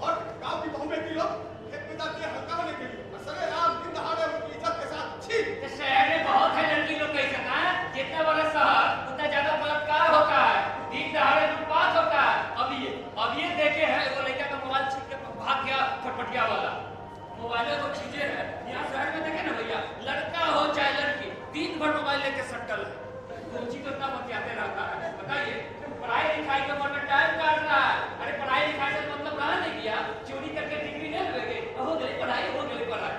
और गांव की बहू बेटी लोग खेत में जाती है हल्का होने के लिए, सरे राम दिन दहाड़े उनकी इज्जत के साथ छी। तो शहर में बहुत है लड़की लोग कही सकता है, जितना बड़ा शहर उतना ज्यादा बलात्कार होता है, दिन दहाड़े लूटपाट होता है। अब ये देखे हैं वो लड़का का मोबाइल छीन के भाग गया खटपटिया वाला। मोबाइल तो चीजें है, यहाँ शहर में देखे ना भैया, लड़का हो चाहे लड़की, दिन भर मोबाइल लेके सटल है। कोची तो इतना बतियाते रहता है, बताइए पढ़ाई लिखाई का मतलब टाइम काट रहा है। अरे पढ़ाई लिखाई का मतलब रहा नहीं गया, चोरी करके डिग्री ले लोगे, हो गई पढ़ाई, हो गई पढ़ाई।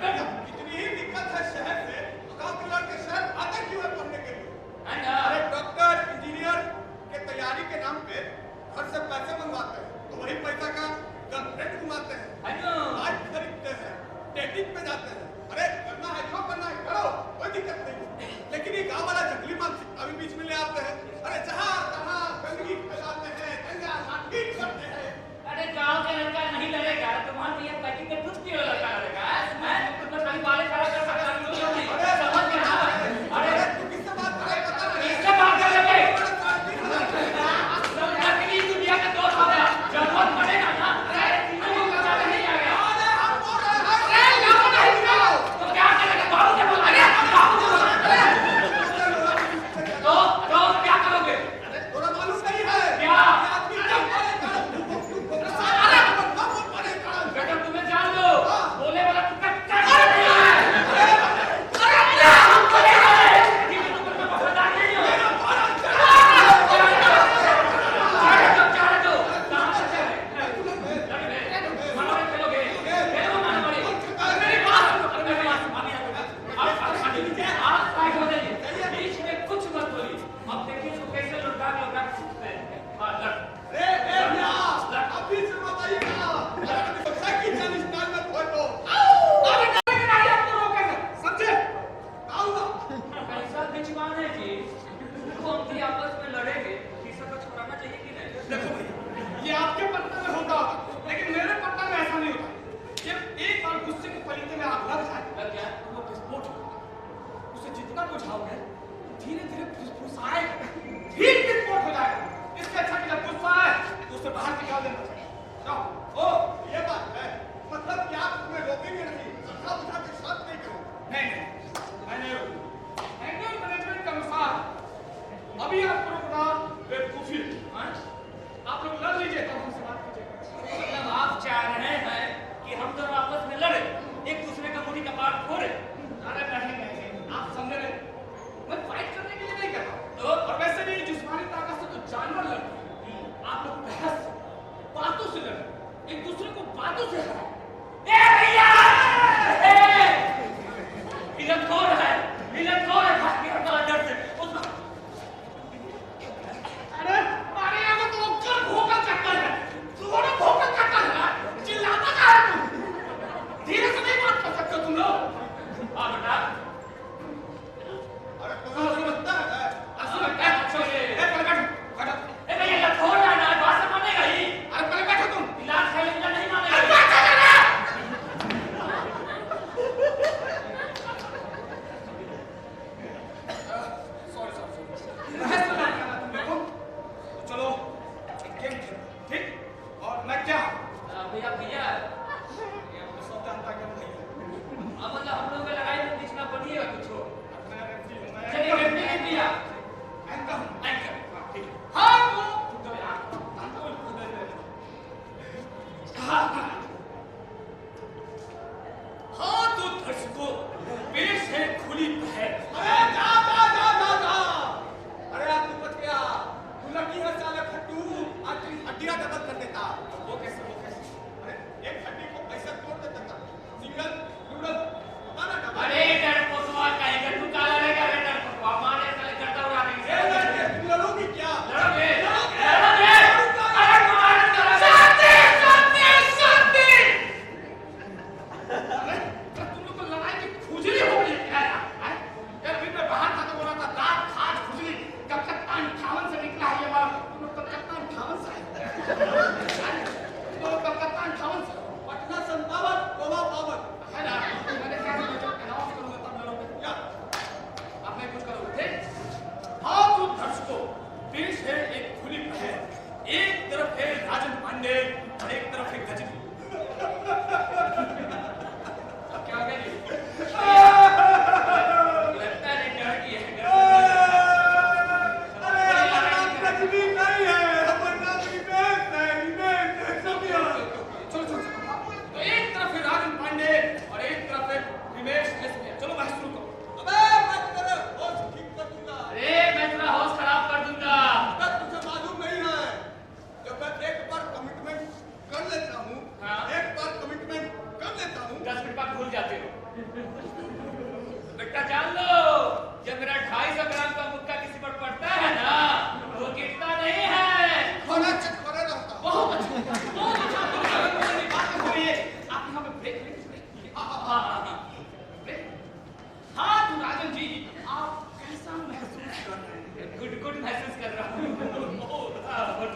इतनी ही दिक्कत है शहर से, गांव के लड़के शहर आते क्यों है पढ़ने के लिए? है ना? अरे डॉक्टर इंजीनियर के तैयारी के नाम पे घर से पैसे मंगवाते हैं, तो वही पैसा का गर्लफ्रेंड घुमाते हैं, है ना? बाइक खरीदते हैं, डेटिंग पे जाते हैं। अरे करना है जो करना है करो, कोई दिक्कत नहीं। लेकिन ये गांव वाला जंगली मानसिकता भी बीच में ले आते हैं। अरे जहाँ तहाँ गंदगी फैलाते हैं, दंगा मारपीट करते हैं। अरे गांव के लड़का नहीं लड़ेगा तो वहाँ भैया पैकेट में दूध क्यों लड़का लड़ेगा? हैं? तो कहीं वाले खड़ा कर सकता है लोग नहीं। समझ में ना आए। अरे तू किससे बात कर रहा है पता नहीं। किससे बात कर रहे हैं? अरे सब नकली दुनिया का दोस्त हो गया। जरूरत पड़ेगा ना, अरे तीनों को बचा नहीं आ गया। हम बोल रहे हैं। अरे गाँव नहीं जाओ तो क्या करेगा? बाबू से बोला, अरे बाबू से बोला, तो क्या करोगे? थोड़ा मालूम नहीं है।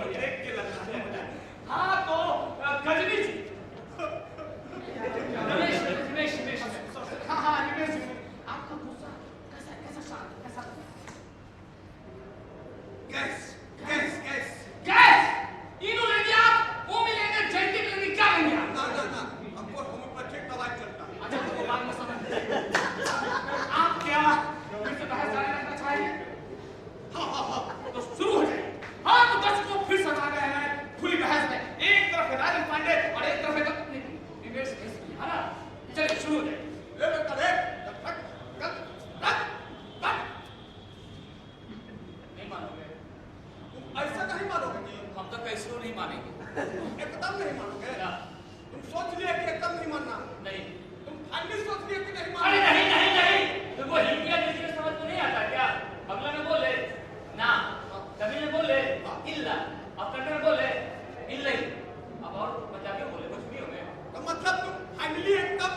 बढ़िया। देख के लग रहा है। हाँ तो गजनी जी रमेश हाँ रमेश जी आपका गुस्सा कैसा कैसा शांत कैसा गैस इन्हों लेंगे आप वो मिलेंगे जेंटिक लेंगे क्या लेंगे आप ना हमको होम्योपैथिक दवाई चलता है। अच्छा तो बात में समझ आप क्या फिर से बहस जारी रखना चाहिए हाँ तो शुरू हो जाए हाँ तो दर्शकों फिर से आ गए हैं खुली बहस में एक तरफ है राजन पांडे और एक तरफ है निवेश है ना चलिए शुरू हो जाए ले बेटा ले नहीं मानोगे तुम ऐसा नहीं मानोगे जी, हम तो कैसे नहीं मानेंगे एकदम नहीं मानोगे। क्या? तुम सोच लिया कि एकदम नहीं मानना, नहीं तुम फाइनली सोच लिया कि नहीं अरे मानना। नहीं तो वो हिंदी या किसी समझ में नहीं आता क्या बंगला में बोले ना तमिल में बोले इल्ला अब कन्नड़ में बोले इल्ला ही अब और पंजाबी में बोले कुछ भी हो गए तो मतलब तुम फाइनली एकदम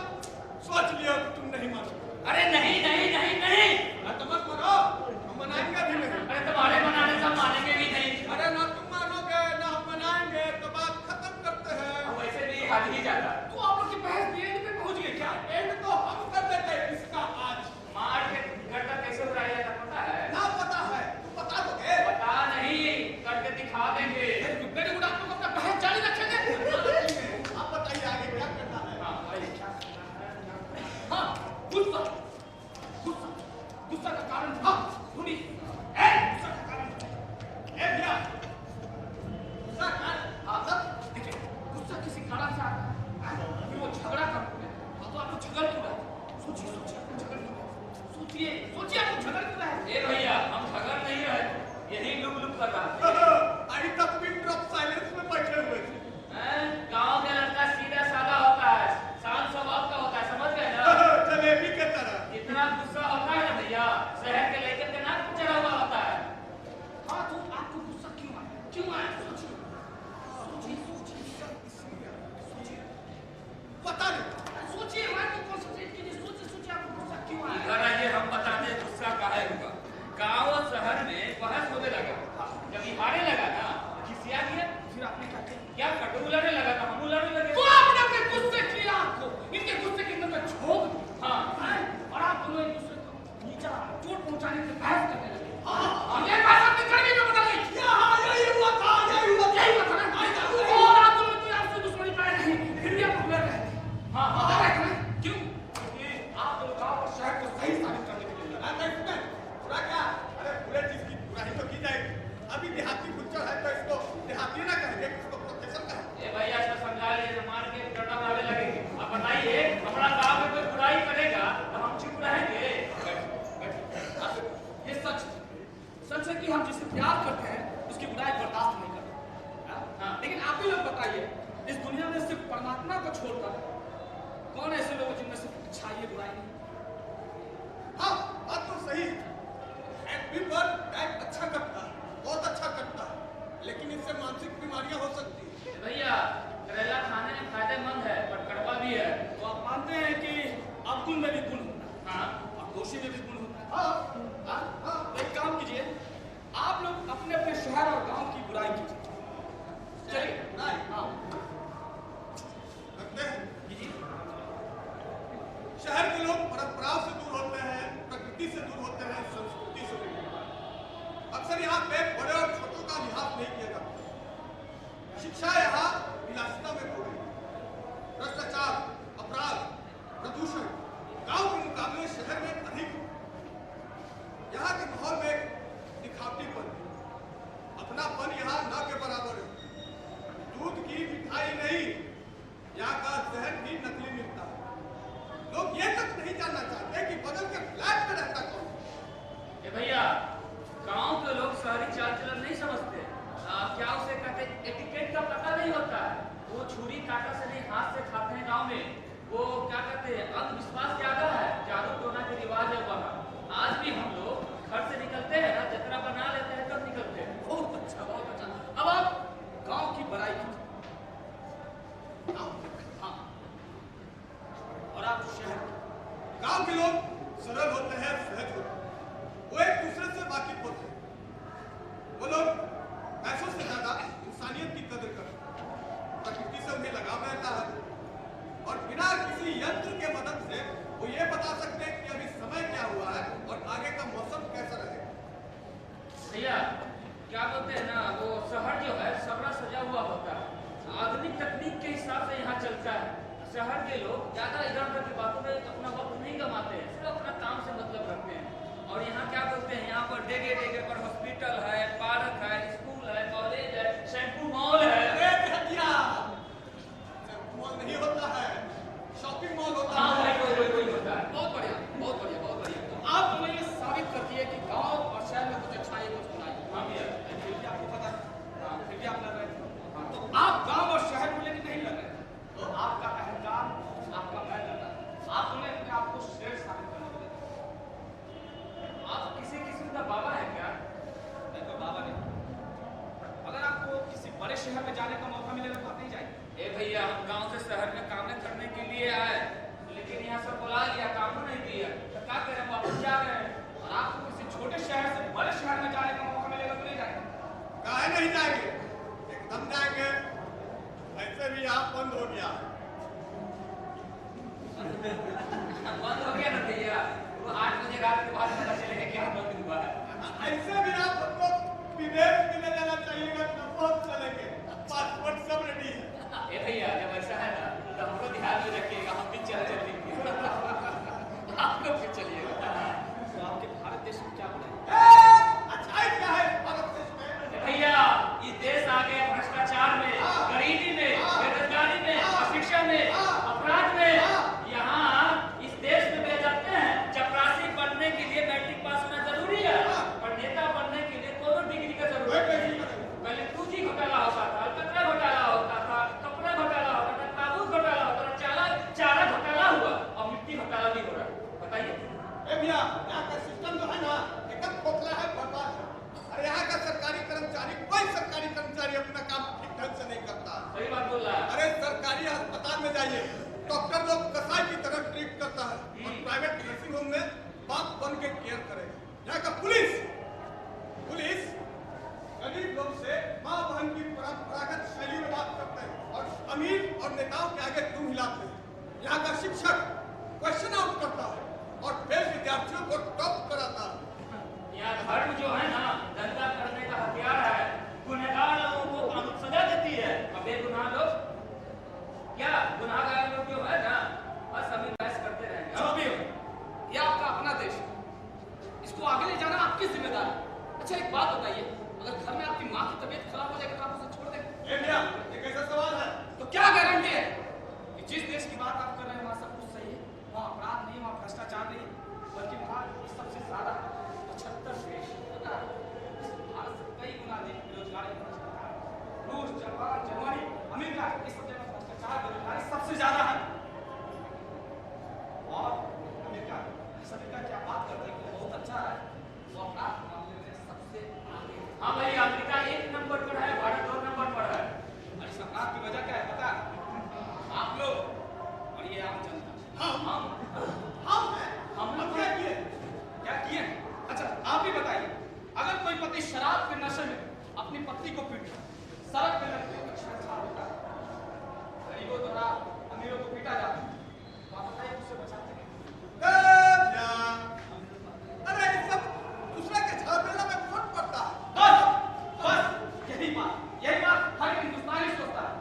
सोच लिया कि तुम नहीं मानोगे। अरे नहीं तो मत मानो, हम मनाएंगे भी नहीं। अरे तुम्हारे बनाने से हम मानेंगे भी नहीं अरे ना तुम मानोगे ना हम मनाएंगे, तो बात खत्म करते हैं। अब वैसे भी हाथ ही जाता तो आप लोग की बहस एंड पे पहुंच गए क्या एंड तो हम कर देते हैं इसका आज। मार के गड्ढा कैसे उड़ाया जाता पता है ना पता है, तुम बता दोगे। पता नहीं करके दिखा देंगे मेरे गुड आप लोग अपना बहस जारी रखेंगे आप बताइए आगे क्या करना है। हाँ भाई हाँ गुस्सा का कारण हाँ सुनी गुस्सा का कारण भैया गुस्सा का हाँ सब देखिए गुस्सा किसी कारण से आता है फिर वो झगड़ा करते हैं तो आपको झगड़ क्यों रहा है सोचिए झगड़ क्यों रहा है सोचिए आपको झगड़ क्यों रहा है ए भैया हम झगड़ नहीं रहे यही लुक कर रहा है अभी तक पिन ड्रॉप साइलेंस में बैठे हुए थे। गांव में लड़का सीधा साधा होता है शांत स्वभाव का होता है समझ गए ना जलेबी के तरह। इतना गुस्सा होता है ना भैया शहर के लेकर के नाक पे चढ़ा हुआ होता है हाँ तो आपको गुस्सा क्यों आया सोचिए पता नहीं। सोचिए मैं तो कंसंट्रेट कीजिए सोचिए आपको गुस्सा क्यों आया इधर आइए हम बताते हैं गुस्सा काहे होगा गांव और शहर में बहस होने लगा जब ये हारने लगा ना खिसिया गया फिर आपने क्या कटु उलटने लगा था हम उलटने लगे तो आपने अपने गुस्से किया आपको इनके गुस्से के अंदर झोंक हाँ और आप दोनों एक दूसरे को नीचा चोट पहुंचाने की बहस करने लगे हाँ ये बात आपने करने में बता दी यही हुआ था ना और आप दोनों कोई आपसे दुश्मनी पाए नहीं फिर भी आप लड़ रहे थे हाँ क्यों क्योंकि आप दोनों गाँव और शहर को सही साबित करने के लिए लड़े पूरा क्या? अरे पूरे चीज की बुराई तो की जाएगी। अभी देहाती खुच्चर है तो इसको देहाती ना कहेंगे, इसको प्रोफेसर कहेंगे। ए भैया इसको समझा लीजिए मार के गड्ढा मारने लगेंगे अब बताइए हमारा गांव में कोई बुराई करेगा तो हम चुप रहेंगे ये सच है कि हम जिसे प्यार करते हैं उसकी बुराई बर्दाश्त नहीं करते हाँ लेकिन आप ही लोग बताइए इस दुनिया में सिर्फ परमात्मा को छोड़कर कौन ऐसे लोग जिनमें सिर्फ अच्छाई है बुराई नहीं हाँ, बात तो सही है। एवरीवन डाइट अच्छा करता है, बहुत अच्छा करता है, लेकिन इससे मानसिक बीमारियां हो सकती हैं। भैया करेला खाने में फायदेमंद है पर कड़वा भी है तो आप मानते हैं कि अब्दुल में भी गुण होता है हाँ और दोषी में भी गुण होता है हाँ तो एक काम कीजिए आप लोग अपने अपने शहर और गांव की बुराई कीजिए चलिए बुराई? हाँ करते हैं। जी शहर के लोग परंपराओं से दूर होते हैं, प्रकृति से दूर होते हैं, संस्कृति से दूर होते हैं। अक्सर यहाँ पे बड़े और छोटों का लिहाज नहीं किया जाता। शिक्षा यहाँ विलासिता में खो गई। भ्रष्टाचार, अपराध, प्रदूषण गांव के मुकाबले शहर में अधिक है। यहाँ के माहौल में दिखावटीपन है। अपनापन यहाँ न के बराबर है। दूध की मिठाई नहीं, यहाँ का जहर भी नकली मिलता है। लोग ये तक नहीं जानना चाहते कि बगल के फ्लैट में रहता कौन है। ए भैया गांव के लोग शहरी चाल चलन नहीं समझते क्या उसे कहते एटिकेट का पता नहीं होता है वो छुरी कांटा से नहीं हाथ से खाते हैं गांव में वो क्या कहते हैं अंधविश्वास ज्यादा है जादू टोना के रिवाज है वहाँ आज भी हम लोग घर से निकलते हैं ना जतरा बना लेते हैं तब निकलते हैं बहुत अच्छा अब आप गांव की बड़ाई कीजिए हाँ और आप शहर गांव के लोग सरल होते हैं, सहज होते हैं। वो एक दूसरे से वाकिफ होते हैं। वो लोग पैसों से ज्यादा के लोग ज्यादा इधर उधर की बातों में अपना वक्त नहीं गंवाते हैं, सिर्फ अपना काम से मतलब रखते हैं। और यहाँ क्या बोलते हैं, यहाँ पर डेगे डेगे पर हॉस्पिटल है, पार्क है, स्कूल है, कॉलेज है, शैम्पू मॉल है। अरे भैया, मॉल नहीं होता है, शॉपिंग मॉल होता हाँ है। भाई, कोई होता है। बहुत बढ़िया, बहुत बढ़िया, बहुत बढ़िया। तो आप हमें ये साबित करती है कि गांव और शहर में कुछ अच्छा है, कुछ बुरा है। हाँ भैया, फिर भी आपको पता है, हाँ, फिर भी आप लड़ रहे थे। तो आप गांव और शहर को लेकर नहीं लड़ रहे थे। तो आपका अहंकार, आपका मैं लड़ रहा था। आपने अपने आप को श्रेष्ठ साबित करने के लिए। आप किसी किस्म का बाबा है क्या? मैं तो बाबा नहीं। अगर आपको किसी बड़े शहर में जाने का मौका मिलेगा तो आप नहीं जाएंगे। ए भैया, हम गांव से शहर में काम करने के लिए आए, लेकिन यहाँ सब बुला लिया, काम नहीं दिया, तो क्या करें, वापस जा रहे हैं। और आपको किसी छोटे शहर से बड़े शहर में जाने का मौका मिलेगा तो नहीं जाएंगे। काहे नहीं जाएंगे? एकदम जाएंगे। ऐसे भी आप बंद हो गया। बंद हो गया ना भैया, वो 8 बजे रात के बाद पता चलेगा क्या बंद हुआ है। ऐसे भी आप हमको विदेश में ले जाना चाहिएगा तो बहुत चलेंगे। पासपोर्ट सब रेडी है। ए भैया, जब ऐसा है ना तो हमको ध्यान में रखिएगा, हम भी चलेंगे। आप लोग भी चलिएगा। तो आपके भारत देश में क्या बना है? अच्छाई क्या है भारत देश में? भैया, ये देश आ गया भ्रष्टाचार में, गरीबी में, बेरोजगारी में, अशिक्षा में, अपराध में। यहाँ इस देश में वे जाते हैं, चपरासी बनने के लिए मैट्रिक पास होना जरूरी है, और नेता बनने के लिए कोनो डिग्री का जरूरत नहीं है। पहले 2G घोटाला होता था, कचरा घोटाला होता था, कपड़ा घोटाला होता था, ताबूत घोटाला होता था, चारा घोटाला हुआ, और मिट्टी घोटाला भी हो रहा है। बताइए। ए भैया, यहाँ का सिस्टम जो है ना एकदम खोखला है, बर्बाद है। अरे यहाँ का सरकारी कर्मचारी, कोई सरकारी कर्मचारी अपना काम ठीक ढंग से नहीं करता। सही बात बोल रहा है। अरे सरकारी अस्पताल में जाइए, डॉक्टर लोग कसाई की तरह ट्रीट करता है, और प्राइवेट नर्सिंग होम में बाप बन के केयर करेगा। यहाँ का पुलिस गरीब लोग से माँ बहन की परंपरागत शैली में बात करते हैं, और अमीर और नेताओं के आगे तुम हिलाते हैं। यहाँ का शिक्षक क्वेश्चन आउट करता है, और फेल विद्यार्थियों को टॉप कराता है। यहाँ धर्म जो है ना, दंगा करने का हथियार है। गुनहगार लोगों को कानून सजा देती है, और बेगुनाह लोग, क्या गुनाहगार लोग जो है ना, बस अभी बहस करते रहेंगे। जो भी हो, ये आपका अपना देश है, इसको आगे ले जाना आपकी जिम्मेदारी है। अच्छा, एक बात बताइए, अगर घर में आपकी माँ की तबीयत खराब हो जाएगी तो आप उसे छोड़ देंगे? ए भैया, ये कैसा सवाल है? तो क्या गारंटी है कि जिस देश की बात आप कर रहे हैं वहाँ सब कुछ सही है, वहाँ अपराध नहीं, वहाँ भ्रष्टाचार नहीं, बल्कि वहाँ सबसे ज्यादा 75 देश भारत से कई गुना अधिक बेरोजगारी, भ्रष्टाचार, रूस, जापान, जर्मनी, अमेरिका, इस सब जगह भ्रष्टाचार, बेरोजगारी सबसे ज्यादा है। और अमेरिका क्या बात करते हैं कि बहुत अच्छा है, वो अपराध के मामले में सबसे आगे है। हाँ भाई, अमेरिका 1 नंबर पर है, भारत 2 नंबर पर है। और इस अपराध की वजह क्या है पता है? आप लोग और ये आम जनता। हम लोग क्या किए? क्या किए? अच्छा, आप ही बताइए, अगर कोई पति शराब के नशे में अपनी पत्नी को पीटे, सड़क पे लड़के को छेड़छाड़ होता है, गरीबों द्वारा अमीरों को पीटा जाता है, तो आप बताइए उससे बचाते हैं? अरे ये सब दूसरे के झड़पेला में फट पड़ता है। बस यही बात हर एक हिंदुस्तानी सोचता है।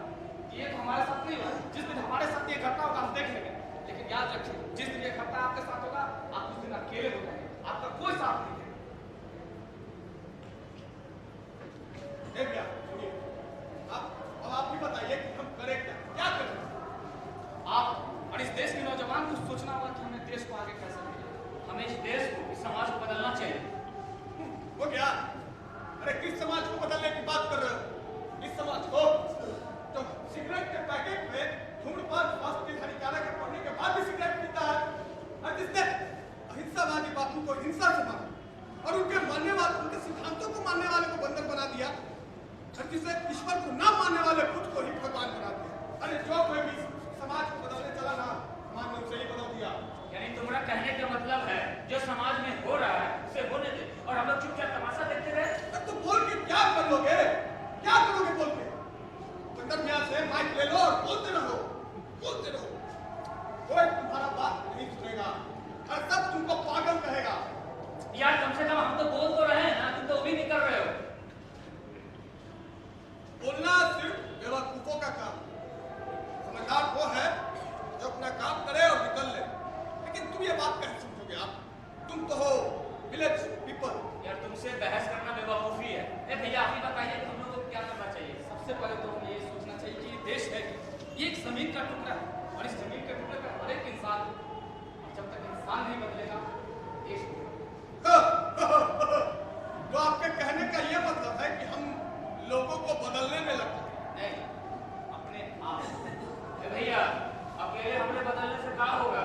ये तो हमारे साथ नहीं हुआ, जिस दिन हमारे साथ ये घटना होगा हम देख लेंगे। लेकिन याद रखिए, जिस दिन ये घटना आपके साथ होगा, आप उस दिन अकेले हो जाएंगे, आपका कोई साथ नहीं है। ए भैया, सुनिए, अब आप ही बताइए कि हम करें क्या करें? आप और इस देश के नौजवान को सोचना होगा कि हमें देश को आगे कैसे बढ़ाना। हमें इस देश को, इस समाज को बदलना चाहिए। वो क्या? अरे किस समाज को बदलने की बात कर रहे हो? इस समाज को तो सिगरेट के पैकेट में धूम्रपान स्वास्थ्य के हानिकारक है पढ़ने के बाद भी सिगरेट पीता है, और जिसने अहिंसावादी बापू को हिंसा से मारा और उनके मानने वाले, उनके सिद्धांतों को मानने वाले को बंधक बना दिया, और जिसे ईश्वर को ना मानने वाले खुद को ही भगवान बना दिया। अरे जो कोई भी समाज को बदलने चला ना, मान लो उसे ही बदल दिया। यानी तुम्हारा कहने का मतलब है, जो समाज में हो रहा है उसे होने दे, और हम लोग चुपचाप तमाशा देखते रहे। अब तो बोल के क्या कर लोगे? क्या करोगे बोल के? बंदर मियां से माइक ले लो और बोलते रहो। कोई तुम्हारा बात नहीं सुनेगा, और सब तुमको पागल कहेगा। यार कम से कम हम तो बोल तो रहे हैं ना, तुम तो वो भी नहीं कर रहे हो। बोलना सिर्फ बेवकूफों का काम। समझदार वो है जो अपना तुम तो हो विलेज पीपल। यार तुमसे बहस करना बेवकूफी है। ए भैया आप ही बताइए तुम लोगों को क्या करना चाहिए? सबसे पहले तो हमें ये सोचना चाहिए कि ये देश है ये एक जमीन का टुकड़ा है और इस जमीन के टुकड़े पर हर एक इंसान, जब तक इंसान नहीं बदलेगा देश नहीं बदलेगा। तो आपके कहने का यह मतलब है कि हम लोगों को बदलने में लगते हैं? नहीं, अपने आप। ए भैया अकेले हमने बदलने से क्या होगा?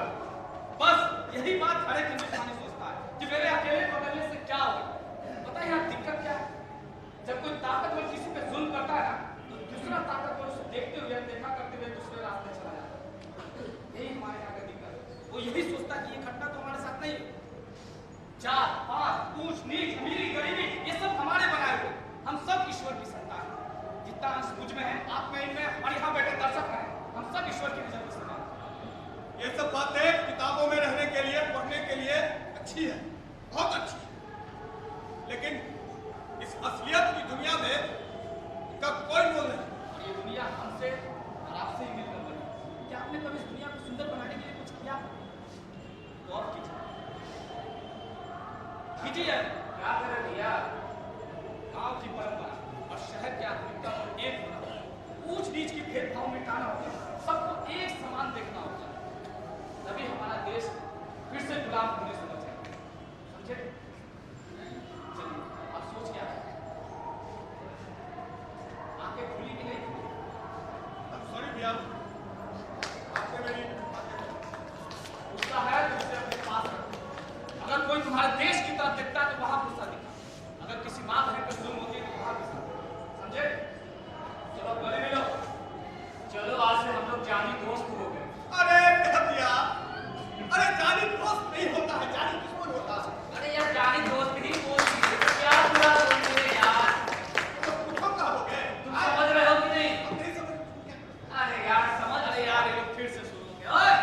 बस यही बात हर एक हिंदुस्तानी सोचता है कि मेरे अकेले बदलने से क्या होगा। पता है यार दिक्कत क्या है? जब कोई ताकतवर किसी पे जुल्म करता है ना तो दूसरा ताकतवर उसे देखते हुए देखा करते हुए दूसरे रास्ते चला जाता है। यही हमारे यहाँ का दिक्कत है। वो यही सोचता है कि ये घटना तो हमारे साथ नहीं है। जात पात ऊंच नीच अमीरी गरीबी ये सब हमारे बनाए हुए। हम सब ईश्वर की संतान हैं। जितना अंश मुझ में है आप में इनमें और यहाँ बैठे दर्शक हैं हम सब ईश्वर की नजर में समान हैं। ये सब बातें किताबों में रहने के लिए पढ़ने के लिए अच्छी है, बहुत अच्छी है, लेकिन इस असलियत की दुनिया में इनका कोई मोल नहीं। और ये दुनिया हमसे और आपसे ही मिलकर बनी। क्या आपने कभी इस दुनिया को सुंदर बनाने के लिए कुछ किया? गौर कीजिए क्या करें भैया? गांव की परंपरा और शहर की आधुनिकता को एक होना, ऊंच नीच की भेदभाव मिटाना होगा, सबको एक समान देखना होगा, तभी हमारा देश फिर से गुलाम होने से बचेगा। समझे? चलिए आप सोच क्या है? आंखें खुली कि नहीं खुली? सॉरी भैया, आपने मेरी गुस्सा है तो उसे अपने पास रखो। अगर कोई तुम्हारे देश की तरफ देखता है तो वहां गुस्सा दिखा। अगर किसी माँ बहन पर जुल्म होती है तो वहां गुस्सा दिखा। समझे? चलो गले मिलो। चलो आज से हम लोग जानी दोस्त हो गए। अरे भैया, अरे जानी दोस्त नहीं होता है, जानी दुश्मन होता है। अरे यार जानी दोस्त ही दोस्त ही है, तो क्या बुरा बोलते हो यार? तो पूछो क्या हो गए? तुम समझ रहे हो कि नहीं? अब नहीं समझ। अरे यार समझ अरे अरे यार यार ये लोग फिर से शुरू हो गए। ओए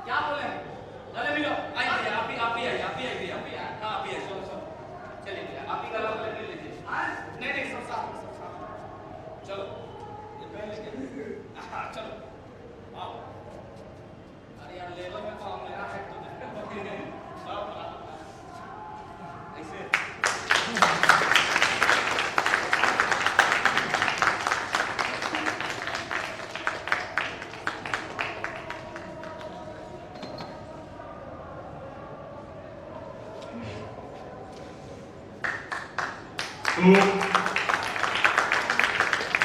क्या बोले? गले मिलो। आइए आप ही आइए आप ही आइए आप ही आइए। हाँ आप ही आइए। चलो चलो चलिए भैया आप ही गला वाला ले लीजिए। हाँ? नहीं नहीं सब साथ में, सब साथ में। चलो ये पहन लेके हाँ चलो आओ। अरे यार लेबर में तो हम मेरा है तो ऐसे तो